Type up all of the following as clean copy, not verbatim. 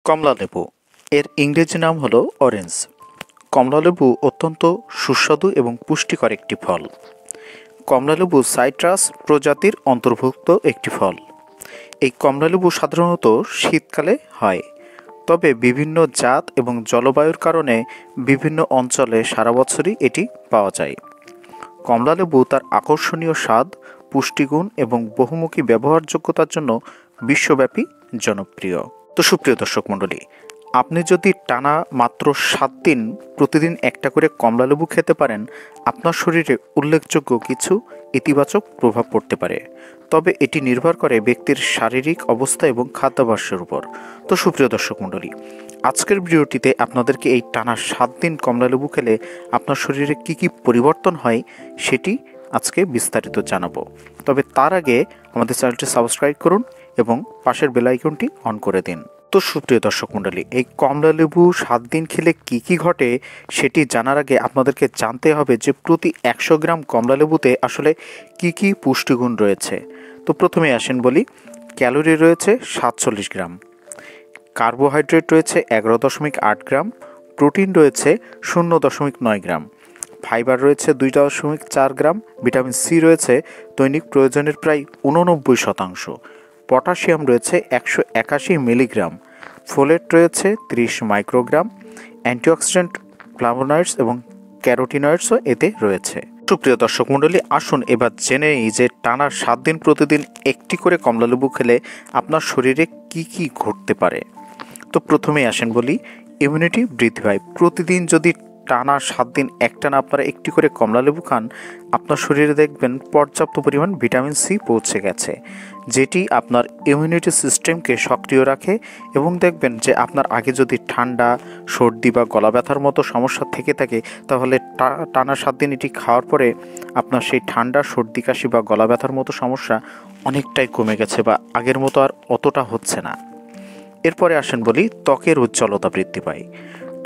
কমলালেবু এর ইংরেজি নাম হলো অরেঞ্জ। কমলালেবু অত্যন্ত সুস্বাদু এবং পুষ্টিকর একটি ফল। কমলালেবু সাইট্রাস প্রজাতির অন্তর্ভুক্ত একটি ফল। এই কমলালেবু সাধারণত শীতকালে হয়, তবে বিভিন্ন জাত এবং জলবায়ুর কারণে বিভিন্ন অঞ্চলে সারা বছরই এটি পাওয়া যায়। কমলালেবু তার আকর্ষণীয় স্বাদ, পুষ্টিগুণ এবং বহুমুখী ব্যবহারযোগ্যতার জন্য বিশ্বব্যাপী জনপ্রিয়। তো সুপ্রিয় দর্শক মণ্ডলী, আপনি যদি টানা মাত্র 7 দিন প্রতিদিন একটা করে কমলালেবু খেতে পারেন, আপনার শরীরে উল্লেখযোগ্য কিছু ইতিবাচক প্রভাব পড়তে পারে। তবে এটি নির্ভর করে ব্যক্তির শারীরিক অবস্থা এবং খাদ্যাভ্যাসের উপর। তো সুপ্রিয় দর্শক মণ্ডলী, আজকের ভিডিওটিতে আপনাদেরকে এই টানা 7 দিন কমলালেবু খেলে আপনার শরীরে কী কী পরিবর্তন হয় সেটি আজকে বিস্তারিত জানাবো। তবে তার আগে আমাদের চ্যানেলটি সাবস্ক্রাইব করুন এবং পাশের বেল আইকনটি অন করে দিন। তো সুপ্রিয় দর্শক মণ্ডলী, এই কমলালেবু 7 দিন খেলে কী কী ঘটে সেটি জানার আগে আপনাদেরকে জানতে হবে যে প্রতি 100 গ্রাম কমলালেবুতে আসলে কী কী পুষ্টিগুণ রয়েছে। তো প্রথমে আসেন বলি, ক্যালোরি রয়েছে 47 গ্রাম, কার্বোহাইড্রেট রয়েছে 11.8 গ্রাম, প্রোটিন রয়েছে 0.9 গ্রাম, ফাইবার রয়েছে 2.4 গ্রাম, ভিটামিন সি রয়েছে দৈনিক প্রয়োজনের প্রায় 89%, পটাশিয়াম রয়েছে 181 মিলিগ্রাম, ফোলেট রয়েছে 30 মাইক্রোগ্রাম, অ্যান্টিঅক্সিডেন্ট, ফ্লাভোনয়েডস এবং ক্যারোটিনয়েডসও এতে রয়েছে। সুপ্রিয় দর্শক মণ্ডলী, আসুন এবার জেনে নিই যে টানা 7 দিন প্রতিদিন একটি করে কমলালেবু খেলে আপনার শরীরে কি কি ঘটতে পারে। তো প্রথমেই আসেন বলি, ইমিউনিটি বৃদ্ধি পায়। প্রতিদিন যদি টানা 7 দিন একটানা আপনারা একটি করে কমলালেবু খান, আপনার শরীরে দেখবেন পর্যাপ্ত পরিমাণ ভিটামিন সি পৌঁছে গেছে, যেটি আপনার ইমিউনিটি সিস্টেমকে সক্রিয় রাখে এবং দেখবেন যে আপনার আগে যদি ঠান্ডা, সর্দি বা গলা ব্যথার মতো সমস্যা থেকে থাকে, তাহলে টানা 7 দিন এটি খাওয়ার পরে আপনার সেই ঠান্ডা, সর্দি, কাশি বা গলা ব্যথার মতো সমস্যা অনেকটাই কমে গেছে বা আগের মতো আর অতটা হচ্ছে না। এরপরে আসেন বলি, ত্বকের উজ্জ্বলতা বৃদ্ধি পায়।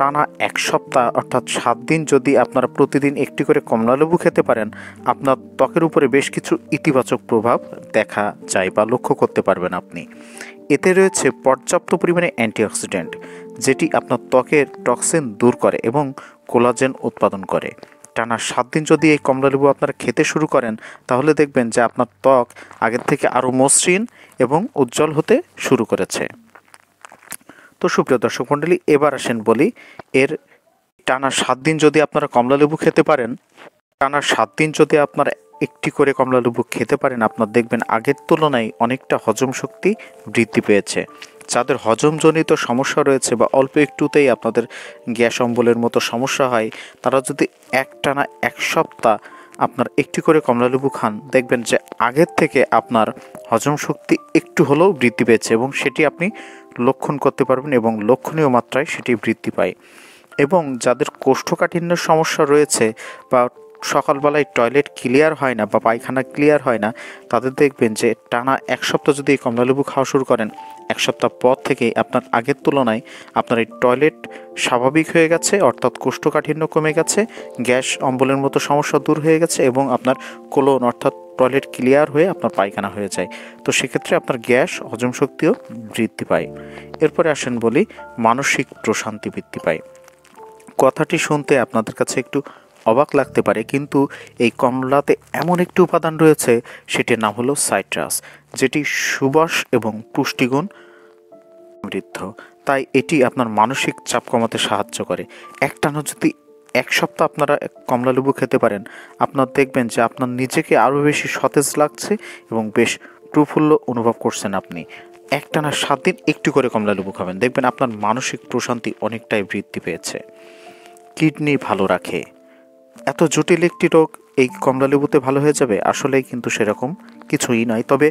টানা 1 সপ্তাহ অর্থাৎ 7 দিন যদি আপনারা প্রতিদিন একটি করে কমলালেবু খেতে পারেন, আপনার ত্বকের উপরে বেশ কিছু ইতিবাচক প্রভাব দেখা যায় বা লক্ষ্য করতে পারবেন আপনি। এতে রয়েছে পর্যাপ্ত পরিমাণে অ্যান্টিঅক্সিডেন্ট, যেটি আপনার ত্বকের টক্সিন দূর করে এবং কোলাজেন উৎপাদন করে। টানা 7 দিন যদি এই কমলালেবু আপনারা খেতে শুরু করেন, তাহলে দেখবেন যে আপনার ত্বক আগের থেকে আরও মসৃণ এবং উজ্জ্বল হতে শুরু করেছে। তো সুপ্রিয় দর্শক মণ্ডলী, এবার আসেন বলি, এর টানা 7 দিন যদি আপনারা কমলালেবু খেতে পারেন, টানা 7 দিন যদি আপনারা একটি করে কমলালেবু খেতে পারেন, আপনার দেখবেন আগের তুলনায় অনেকটা হজম শক্তি বৃদ্ধি পেয়েছে। যাদের হজমজনিত সমস্যা রয়েছে বা অল্প একটুতেই আপনাদের গ্যাস অম্বলের মতো সমস্যা হয়, তারা যদি একটানা 1 সপ্তাহ আপনার একটি করে কমলালেবু খান, দেখবেন যে আগের থেকে আপনার হজম শক্তি একটু হলেও বৃদ্ধি পেয়েছে এবং সেটি আপনি লক্ষণ করতে পারবেন এবং লক্ষণীয় মাত্রায় সেটি বৃদ্ধি পায়। এবং যাদের কোষ্ঠকাঠিন্যের সমস্যা রয়েছে বা সকালবেলায় টয়লেট ক্লিয়ার হয় না বা পায়খানা ক্লিয়ার হয় না, তাদের দেখবেন যে টানা 1 সপ্তাহ যদি এই কমলালেবু খাওয়া শুরু করেন, 1 সপ্তাহ পর থেকেই আপনার আগের তুলনায় আপনার এই টয়লেট স্বাভাবিক হয়ে গেছে, অর্থাৎ কোষ্ঠকাঠিন্য কমে গেছে, গ্যাস অম্বলের মতো সমস্যা দূর হয়ে গেছে এবং আপনার কোলন অর্থাৎ টয়লেট ক্লিয়ার হয়ে আপনার পায়খানা হয়ে যায়। তো সেক্ষেত্রে আপনার গ্যাস, হজম শক্তিও বৃদ্ধি পায়। এরপরে আসেন বলি, মানসিক প্রশান্তি বৃদ্ধি পায়। কথাটি শুনতে আপনাদের কাছে একটু অবাক লাগতে পারে, কিন্তু এই কমলাতে এমন একটি উপাদান রয়েছে, সেটির নাম হলো সাইট্রাস, যেটি সুবাস এবং পুষ্টিগুণ সমৃদ্ধ। তাই এটি আপনার মানসিক চাপ কমাতে সাহায্য করে। একটানা যদি 1 সপ্তাহ আপনারা কমলালেবু খেতে পারেন, আপনার দেখবেন যে আপনার নিজেকে আরও বেশি সতেজ লাগছে এবং বেশ প্রফুল্ল অনুভব করছেন আপনি। একটানা 7 দিন একটু করে কমলালেবু খাবেন, দেখবেন আপনার মানসিক প্রশান্তি অনেকটাই বৃদ্ধি পেয়েছে। কিডনি ভালো রাখে। এত জটিল একটি রোগ এই কমলালেবুতে ভালো হয়ে যাবে? আসলেই কিন্তু সেরকম কিছুই নয়। তবে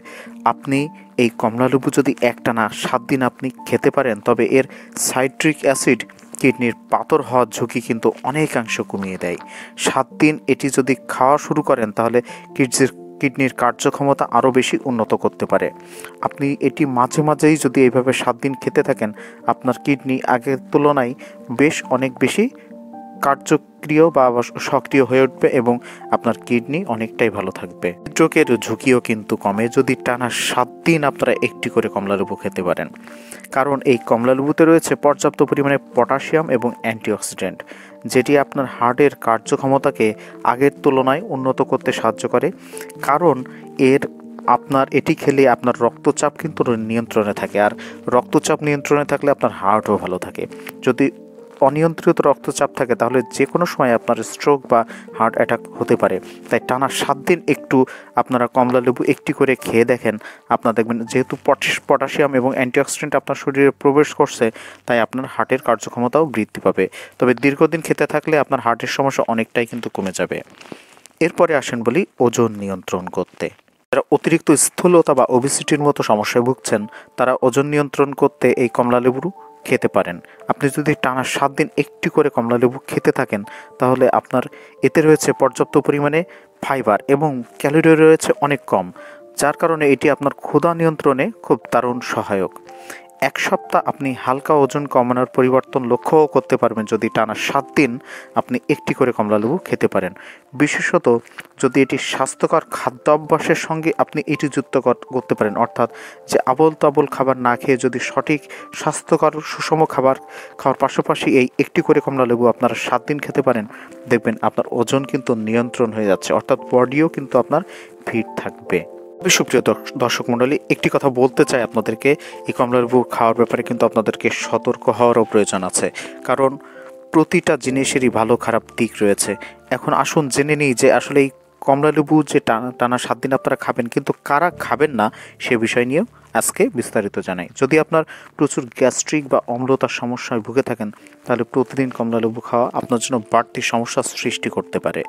আপনি এই কমলালেবু যদি একটানা 7 দিন আপনি খেতে পারেন, তবে এর সাইট্রিক অ্যাসিড কিডনির পাথর হওয়ার ঝুঁকি কিন্তু অনেকাংশ কমিয়ে দেয়। 7 দিন এটি যদি খাওয়া শুরু করেন, তাহলে কিডনির কার্যক্ষমতা আরও বেশি উন্নত করতে পারে। আপনি এটি মাঝে মাঝেই যদি এইভাবে 7 দিন খেতে থাকেন, আপনার কিডনি আগের তুলনায় অনেক বেশি কার্যক্রিয় বা সক্রিয় হয়ে উঠবে এবং আপনার কিডনি অনেকটাই ভালো থাকবে। হৃদরোগের ঝুঁকিও কিন্তু কমে যদি টানা 7 দিন আপনারা একটি করে কমলালেবু খেতে পারেন। কারণ এই কমলালেবুতে রয়েছে পর্যাপ্ত পরিমাণে পটাশিয়াম এবং অ্যান্টিঅক্সিডেন্ট, যেটি আপনার হার্টের কার্যক্ষমতাকে আগের তুলনায় উন্নত করতে সাহায্য করে। কারণ এটি খেলে আপনার রক্তচাপ কিন্তু নিয়ন্ত্রণে থাকে, আর রক্তচাপ নিয়ন্ত্রণে থাকলে আপনার হার্টও ভালো থাকে। যদি অনিয়ন্ত্রিত রক্তচাপ থাকে তাহলে যে কোনো সময় আপনার স্ট্রোক বা হার্ট অ্যাটাক হতে পারে। তাই টানা 7 দিন একটু আপনারা কমলালেবু একটি করে খেয়ে দেখেন। আপনারা দেখবেন যেহেতু পটাশিয়াম এবং অ্যান্টিঅক্সিডেন্ট আপনার শরীরে প্রবেশ করছে, তাই আপনার হার্টের কার্যক্ষমতাও বৃদ্ধি পাবে। তবে দীর্ঘদিন খেতে থাকলে আপনার হার্টের সমস্যা অনেকটাই কিন্তু কমে যাবে। এরপরে আসেন বলি ওজন নিয়ন্ত্রণ করতে। যারা অতিরিক্ত স্থূলতা বা ওবেসিটির মতো সমস্যায় ভুগছেন, তারা ওজন নিয়ন্ত্রণ করতে এই কমলালেবু খেতে পারেন। আপনি যদি টানা 7 দিন একটি করে কমলালেবু খেতে থাকেন, তাহলে আপনার এতে রয়েছে পর্যাপ্ত পরিমাণে ফাইবার এবং ক্যালোরি রয়েছে অনেক কম, যার কারণে এটি আপনার ক্ষুধা নিয়ন্ত্রণে খুব দারুণ সহায়ক। 1 সপ্তাহ আপনি হালকা ওজন কমানোর পরিবর্তন লক্ষ্যও করতে পারবেন যদি টানা 7 দিন আপনি একটি করে কমলালেবু খেতে পারেন। বিশেষত যদি এটি স্বাস্থ্যকর খাদ্য অভ্যাসের সঙ্গে আপনি এটি যুক্ত করতে পারেন, অর্থাৎ যে আবোল তাবোল খাবার না খেয়ে যদি সঠিক স্বাস্থ্যকর সুষম খাবার খাওয়ার পাশাপাশি এই একটি করে কমলালেবু আপনারা 7 দিন খেতে পারেন, দেখবেন আপনার ওজন কিন্তু নিয়ন্ত্রণ হয়ে যাচ্ছে, অর্থাৎ বডিও কিন্তু আপনার ফিট থাকবে। সুপ্রিয় দর্শক মণ্ডলী, একটি কথা বলতে চাই আপনাদেরকে, এই কমলালেবু খাওয়ার ব্যাপারে কিন্তু আপনাদেরকে সতর্ক হওয়ারও প্রয়োজন আছে, কারণ প্রতিটা জিনিসেরই ভালো খারাপ দিক রয়েছে। এখন আসুন জেনে নিই যে আসলে এই কমলালেবু যে টানা 7 দিন আপনারা খাবেন, কিন্তু কারা খাবেন না সে বিষয় নিয়েও আজকে বিস্তারিত জানাই। যদি আপনার প্রচুর গ্যাস্ট্রিক বা অম্লতার সমস্যায় ভুগে থাকেন, তাহলে প্রতিদিন কমলালেবু খাওয়া আপনার জন্য বাড়তি সমস্যার সৃষ্টি করতে পারে।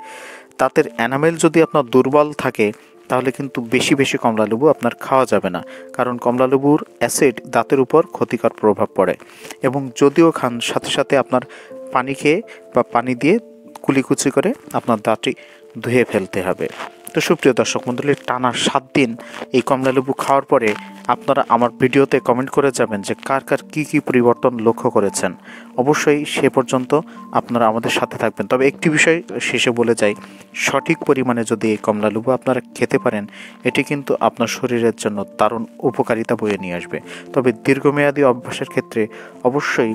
দাঁতের এনামেল যদি আপনার দুর্বল থাকে, তাহলে কিন্তু বেশি বেশি কমলালেবু আপনার খাওয়া যাবে না, কারণ কমলালেবুর অ্যাসিড দাঁতের উপর ক্ষতিকর প্রভাব পড়ে। এবং যদিও খান, সাথে সাথে আপনার পানি খেয়ে বা পানি দিয়ে কুলিকুচি করে আপনার দাঁতটি ধুয়ে ফেলতে হবে। তো সুপ্রিয় দর্শক মণ্ডলী, টানা 7 দিন এই কমলালেবু খাওয়ার পরে আপনারা আমার ভিডিওতে কমেন্ট করে যাবেন যে কার কার কী কী পরিবর্তন লক্ষ্য করেছেন। অবশ্যই সে পর্যন্ত আপনারা আমাদের সাথে থাকবেন। তবে একটি বিষয় শেষে বলে যাই, সঠিক পরিমাণে যদি এই কমলালেবু আপনারা খেতে পারেন, এটি কিন্তু আপনার শরীরের জন্য দারুণ উপকারিতা বয়ে নিয়ে আসবে। তবে দীর্ঘমেয়াদী অভ্যাসের ক্ষেত্রে অবশ্যই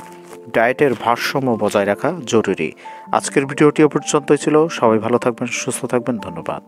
ডায়েটের ভারসাম্য বজায় রাখা জরুরি। আজকের ভিডিওটি পর্যন্তই ছিল। সবাই ভালো থাকবেন, সুস্থ থাকবেন। ধন্যবাদ।